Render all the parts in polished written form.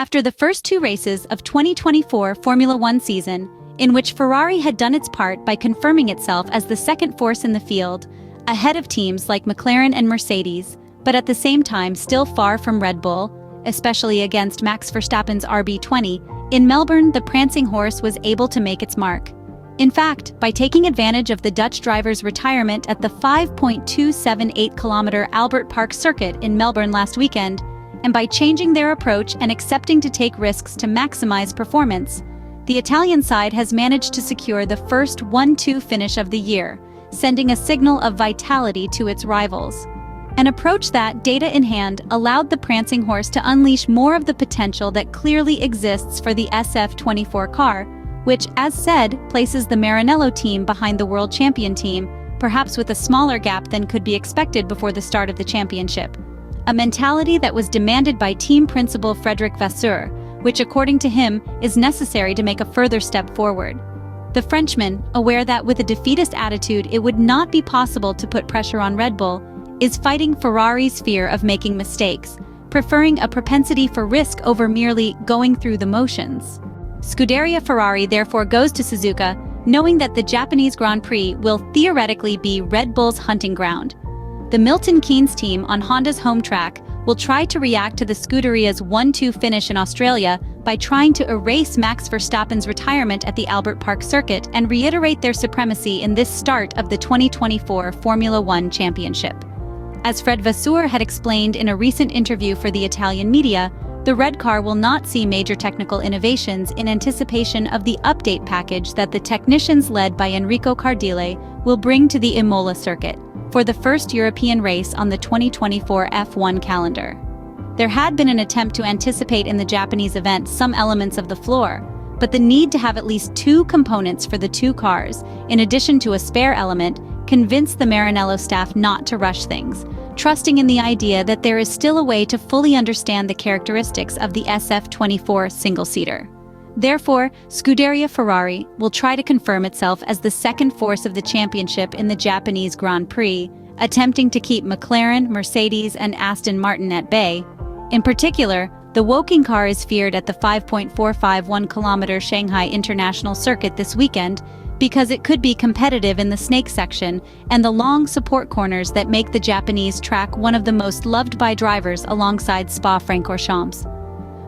After the first two races of 2024 Formula One season, in which Ferrari had done its part by confirming itself as the second force in the field, ahead of teams like McLaren and Mercedes, but at the same time still far from Red Bull, especially against Max Verstappen's RB20, in Melbourne the Prancing Horse was able to make its mark. In fact, by taking advantage of the Dutch driver's retirement at the 5.278-kilometer Albert Park circuit in Melbourne last weekend, and by changing their approach and accepting to take risks to maximize performance, the Italian side has managed to secure the first 1-2 finish of the year, sending a signal of vitality to its rivals. An approach that, data in hand, allowed the Prancing Horse to unleash more of the potential that clearly exists for the SF24 car, which, as said, places the Maranello team behind the world champion team, perhaps with a smaller gap than could be expected before the start of the championship. A mentality that was demanded by team principal Frederic Vasseur, which according to him is necessary to make a further step forward. The Frenchman, aware that with a defeatist attitude it would not be possible to put pressure on Red Bull, is fighting Ferrari's fear of making mistakes, preferring a propensity for risk over merely going through the motions. Scuderia Ferrari therefore goes to Suzuka, knowing that the Japanese Grand Prix will theoretically be Red Bull's hunting ground. The Milton Keynes team on Honda's home track will try to react to the Scuderia's 1-2 finish in Australia by trying to erase Max Verstappen's retirement at the Albert Park circuit and reiterate their supremacy in this start of the 2024 Formula One Championship. As Fred Vasseur had explained in a recent interview for the Italian media, the red car will not see major technical innovations in anticipation of the update package that the technicians led by Enrico Cardile will bring to the Imola circuit for the first European race on the 2024 F1 calendar. There had been an attempt to anticipate in the Japanese event some elements of the floor, but the need to have at least two components for the two cars, in addition to a spare element, convinced the Maranello staff not to rush things, trusting in the idea that there is still a way to fully understand the characteristics of the SF24 single-seater. Therefore, Scuderia Ferrari will try to confirm itself as the second force of the championship in the Japanese Grand Prix, attempting to keep McLaren, Mercedes, and Aston Martin at bay. In particular, the Woking car is feared at the 5.451-kilometer Shanghai International Circuit this weekend because it could be competitive in the snake section and the long support corners that make the Japanese track one of the most loved by drivers alongside Spa-Francorchamps.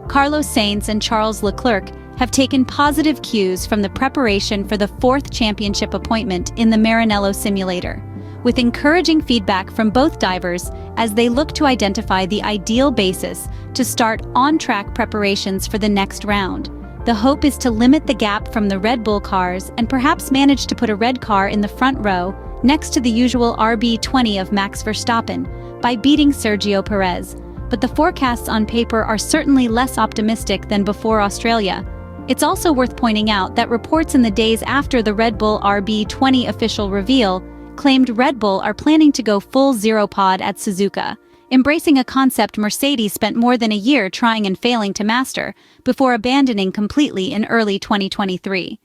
Carlos Sainz and Charles Leclerc have taken positive cues from the preparation for the fourth championship appointment in the Maranello simulator, with encouraging feedback from both divers as they look to identify the ideal basis to start on-track preparations for the next round. The hope is to limit the gap from the Red Bull cars and perhaps manage to put a red car in the front row next to the usual RB20 of Max Verstappen by beating Sergio Perez. But the forecasts on paper are certainly less optimistic than before Australia. It's also worth pointing out that reports in the days after the Red Bull RB20 official reveal claimed Red Bull are planning to go full zero-pod at Suzuka, embracing a concept Mercedes spent more than a year trying and failing to master, before abandoning completely in early 2023.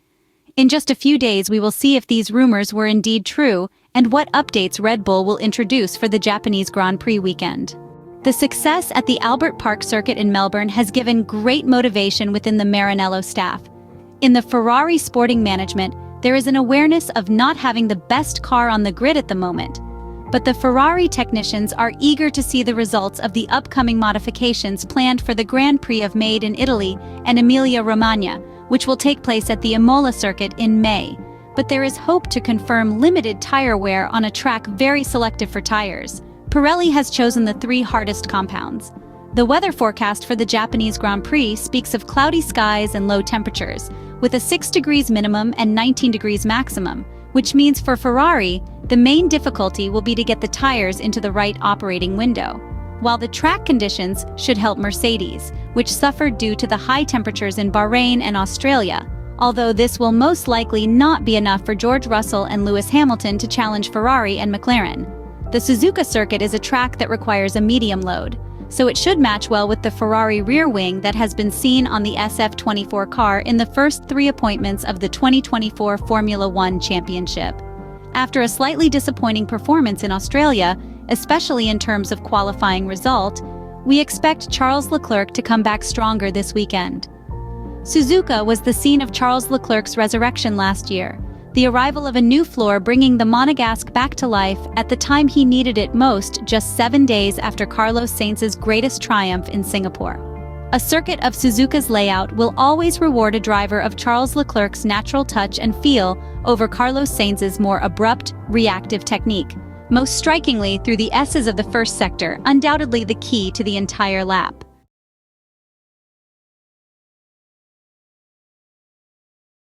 In just a few days we will see if these rumors were indeed true and what updates Red Bull will introduce for the Japanese Grand Prix weekend. The success at the Albert Park circuit in Melbourne has given great motivation within the Maranello staff. In the Ferrari sporting management, there is an awareness of not having the best car on the grid at the moment. But the Ferrari technicians are eager to see the results of the upcoming modifications planned for the Grand Prix of Made in Italy and Emilia-Romagna, which will take place at the Imola circuit in May. But there is hope to confirm limited tire wear on a track very selective for tires. Pirelli has chosen the three hardest compounds. The weather forecast for the Japanese Grand Prix speaks of cloudy skies and low temperatures, with a 6 degrees minimum and 19 degrees maximum, which means for Ferrari, the main difficulty will be to get the tires into the right operating window, while the track conditions should help Mercedes, which suffered due to the high temperatures in Bahrain and Australia, although this will most likely not be enough for George Russell and Lewis Hamilton to challenge Ferrari and McLaren. The Suzuka circuit is a track that requires a medium load, so it should match well with the Ferrari rear wing that has been seen on the SF24 car in the first three appointments of the 2024 Formula One Championship. After a slightly disappointing performance in Australia, especially in terms of qualifying result, we expect Charles Leclerc to come back stronger this weekend. Suzuka was the scene of Charles Leclerc's resurrection last year, the arrival of a new floor bringing the Monegasque back to life at the time he needed it most, just 7 days after Carlos Sainz's greatest triumph in Singapore. A circuit of Suzuka's layout will always reward a driver of Charles Leclerc's natural touch and feel over Carlos Sainz's more abrupt, reactive technique, most strikingly through the S's of the first sector, undoubtedly the key to the entire lap.